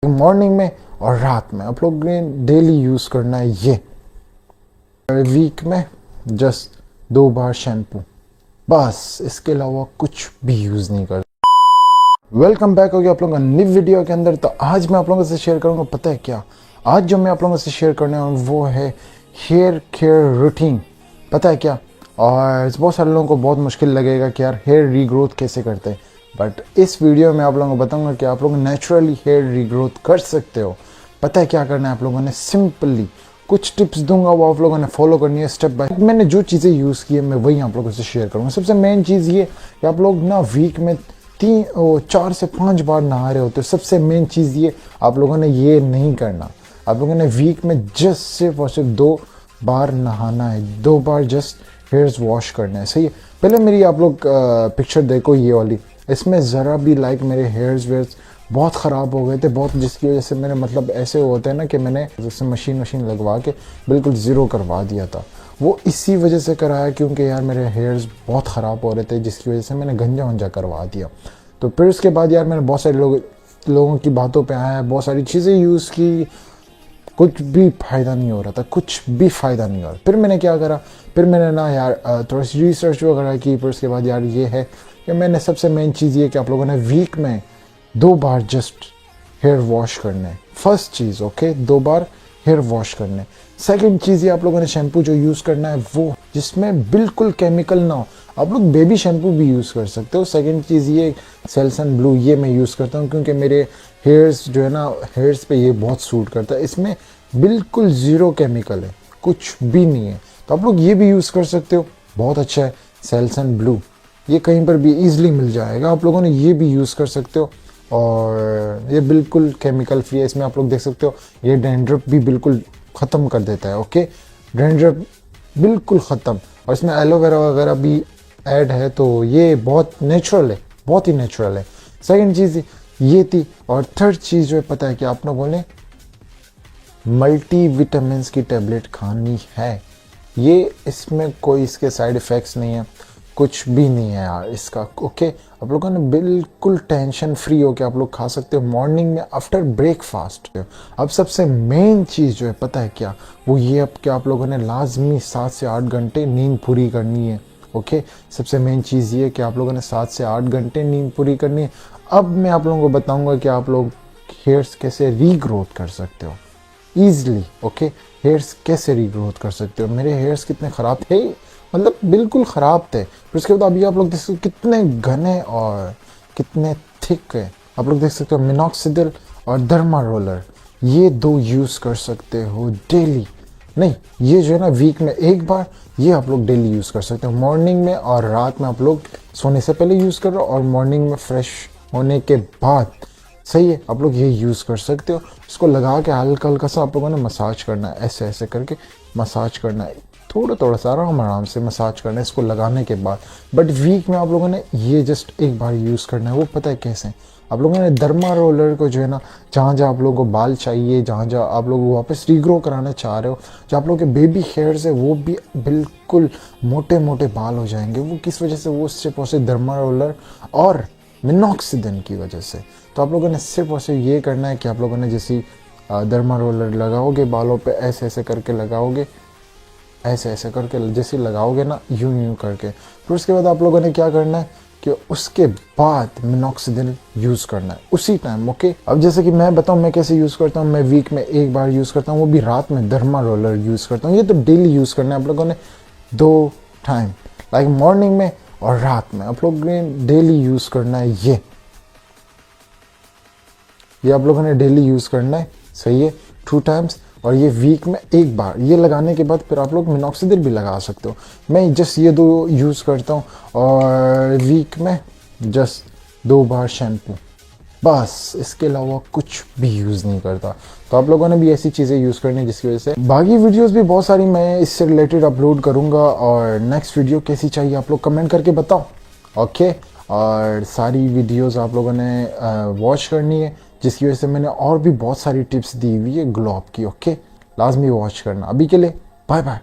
Morning में और रात में आप लोग ने डेली यूज़ करना है ये। वीक में जस्ट 2 बार शैम्पू, बस इसके अलावा कुछ भी यूज़ नहीं करता। वेलकम बैक हो गया आप लोगों का न्यू वीडियो के अंदर। तो आज मैं आप लोगों से शेयर करूंगा, पता है क्या? आज जो मैं आप लोगों से शेयर करने वाला हूं वो है हेयर केयर रूटीन। पता है क्या? और बहुत सारे लोगों को बहुत मुश्किल लगेगा कि यार हेयर रीग्रोथ कैसे करते हैं, बट इस वीडियो में आप लोगों को बताऊंगा कि आप लोग नेचुरली हेयर रीग्रोथ कर सकते हो। पता है क्या करना है आप लोगों ने? सिंपली कुछ टिप्स दूंगा, वो आप लोगों ने फॉलो करनी है स्टेप बाय। मैंने जो चीज़ें यूज़ की है मैं वही आप लोगों से शेयर करूंगा। सबसे मेन चीज़ ये कि आप लोग ना वीक में 4 से 5 बार नहा रहे होते हो। सबसे मेन चीज़ ये, आप लोगों ने ये नहीं करना। आप लोगों ने वीक में जस्ट सिर्फ और सिर्फ 2 बार नहाना है, 2 बार जस्ट हेयर्स वॉश करना है। सही है? पहले मेरी आप लोग पिक्चर देखो ये वाली। इसमें ज़रा भी मेरे हेयर्स वेयर्स बहुत ख़राब हो गए थे, बहुत, जिसकी वजह से मैंने मतलब ऐसे होते हैं ना कि मैंने जैसे मशीन लगवा के बिल्कुल ज़ीरो करवा दिया था। वो इसी वजह से कराया क्योंकि यार मेरे हेयर्स बहुत ख़राब हो रहे थे, जिसकी वजह से मैंने गंजा वंजा करवा दिया। तो फिर उसके बाद यार मैंने बहुत सारे लोगों की बातों पे आया, बहुत सारी चीज़ें यूज़ की, कुछ भी फ़ायदा नहीं हो रहा था, कुछ भी फ़ायदा नहीं हो रहा। फिर मैंने क्या करा, फिर मैंने ना यार थोड़ी सी रिसर्च वगैरह की। फिर उसके बाद यार ये है कि मैंने सबसे मेन चीज़ ये कि आप लोगों ने वीक में 2 बार जस्ट हेयर वॉश करने। फर्स्ट चीज़, ओके, 2 बार हेयर वॉश करने। सेकंड चीज़ ये, आप लोगों ने शैम्पू जो यूज़ करना है वो जिसमें बिल्कुल केमिकल ना हो। आप लोग बेबी शैम्पू भी यूज़ कर सकते हो। सेकंड चीज़ ये सेल्सन ब्लू, ये मैं यूज़ करता हूँ क्योंकि मेरे हेयर्स जो है ना, हेयर्स पे ये बहुत सूट करता है। इसमें बिल्कुल ज़ीरो केमिकल है, कुछ भी नहीं है। तो आप लोग ये भी यूज़ कर सकते हो, बहुत अच्छा है सेल्सन ब्लू। ये कहीं पर भी ईजिली मिल जाएगा, आप लोगों ने ये भी यूज़ कर सकते हो। और ये बिल्कुल केमिकल फ्री है। इसमें आप लोग देख सकते हो ये डैंड्रफ भी बिल्कुल ख़त्म कर देता है। ओके, डैंड्रफ बिल्कुल ख़त्म। और इसमें एलोवेरा वगैरह भी ऐड है, तो ये बहुत नेचुरल है, बहुत ही नेचुरल है। सेकंड चीज़ ये थी। और थर्ड चीज़ जो है, पता है कि आप लोगों ने मल्टी विटामिन्स की टेबलेट खानी है। ये इसमें कोई इसके साइड इफ़ेक्ट्स नहीं है, कुछ भी नहीं है यार इसका। ओके, आप लोगों ने बिल्कुल टेंशन फ्री होकर आप लोग खा सकते हो मॉर्निंग में आफ्टर ब्रेकफास्ट। अब सबसे मेन चीज़ जो है, पता है क्या? वो ये अब कि आप लोगों ने लाजमी 7 से 8 घंटे नींद पूरी करनी है। ओके, सबसे मेन चीज़ ये कि आप लोगों ने 7 से 8 घंटे नींद पूरी करनी है। अब मैं आप लोगों को बताऊंगा कि आप लोग हेयर्स कैसे रीग्रोथ कर सकते हो ईजिली। ओके, हेयर्स कैसे रीग्रोथ कर सकते हो। मेरे हेयर्स कितने ख़राब थे, मतलब बिल्कुल ख़राब थे। फिर उसके बाद अभी आप लोग देख सकते हो कितने घने और कितने थिक है। आप लोग देख सकते हो मिनॉक्सिडिल और डर्मा रोलर, ये 2 यूज़ कर सकते हो डेली। नहीं, ये जो है ना वीक में 1 बार, ये आप लोग डेली यूज़ कर सकते हो। मॉर्निंग में और रात में आप लोग सोने से पहले यूज़ कर रहे हो, और मॉर्निंग में फ्रेश होने के बाद। सही है, आप लोग ये यूज़ कर सकते हो। इसको लगा के हल्का हल्का सा आप लोगों ने मसाज करना है, ऐसे ऐसे करके मसाज करना है, थोड़ा थोड़ा सा आराम आराम से मसाज करना है इसको लगाने के बाद। बट वीक में आप लोगों ने ये जस्ट 1 बार यूज़ करना है। वो पता है कैसे? आप लोगों ने डर्मा रोलर को जो है ना, जहाँ जहाँ आप लोगों को बाल चाहिए, जहाँ जहाँ आप लोग वापस रीग्रो कराना चाह रहे हो, जो आप लोगों के बेबी हेयर्स है वो भी बिल्कुल मोटे मोटे बाल हो जाएंगे। वो किस वजह से? वो सिर्फ और सिर्फ डर्मा रोलर और मिनॉक्सिडिन की वजह से। तो आप लोगों ने सिर्फ और सिर्फ ये करना है कि आप लोगों ने जैसी डर्मा रोलर लगाओगे बालों पे, ऐसे ऐसे करके लगाओगे, ऐसे ऐसे करके जैसे लगाओगे ना, यूं यूं करके। फिर उसके बाद आप लोगों ने क्या करना है कि उसके बाद मिनॉक्सिडिल यूज़ करना है उसी टाइम। ओके, अब जैसे कि मैं बताऊं मैं कैसे यूज़ करता हूं। मैं वीक में 1 बार यूज़ करता हूं, वो भी रात में डर्मा रोलर यूज़ करता हूं। ये तो डेली यूज़ करना है आप लोगों ने 2 टाइम, लाइक मॉर्निंग में और रात में। आप लोग ने डेली यूज़ करना है ये आप लोगों ने डेली यूज़ करना है। सही है, 2 टाइम्स। और ये वीक में 1 बार। ये लगाने के बाद फिर आप लोग मिनॉक्सिडिल भी लगा सकते हो। मैं जस्ट ये 2 यूज़ करता हूँ। और वीक में जस्ट 2 बार शैम्पू, बस इसके अलावा कुछ भी यूज़ नहीं करता। तो आप लोगों ने भी ऐसी चीज़ें यूज़ करनी है जिसकी वजह से बाकी वीडियोस भी बहुत सारी मैं इससे रिलेटेड अपलोड करूँगा। और नेक्स्ट वीडियो कैसी चाहिए आप लोग कमेंट करके बताओ। ओके, और सारी वीडियोस आप लोगों ने वॉच करनी है, जिसकी वजह से मैंने और भी बहुत सारी टिप्स दी हुई है ग्लो अप की। ओके, लाजमी वॉच करना। अभी के लिए बाय बाय।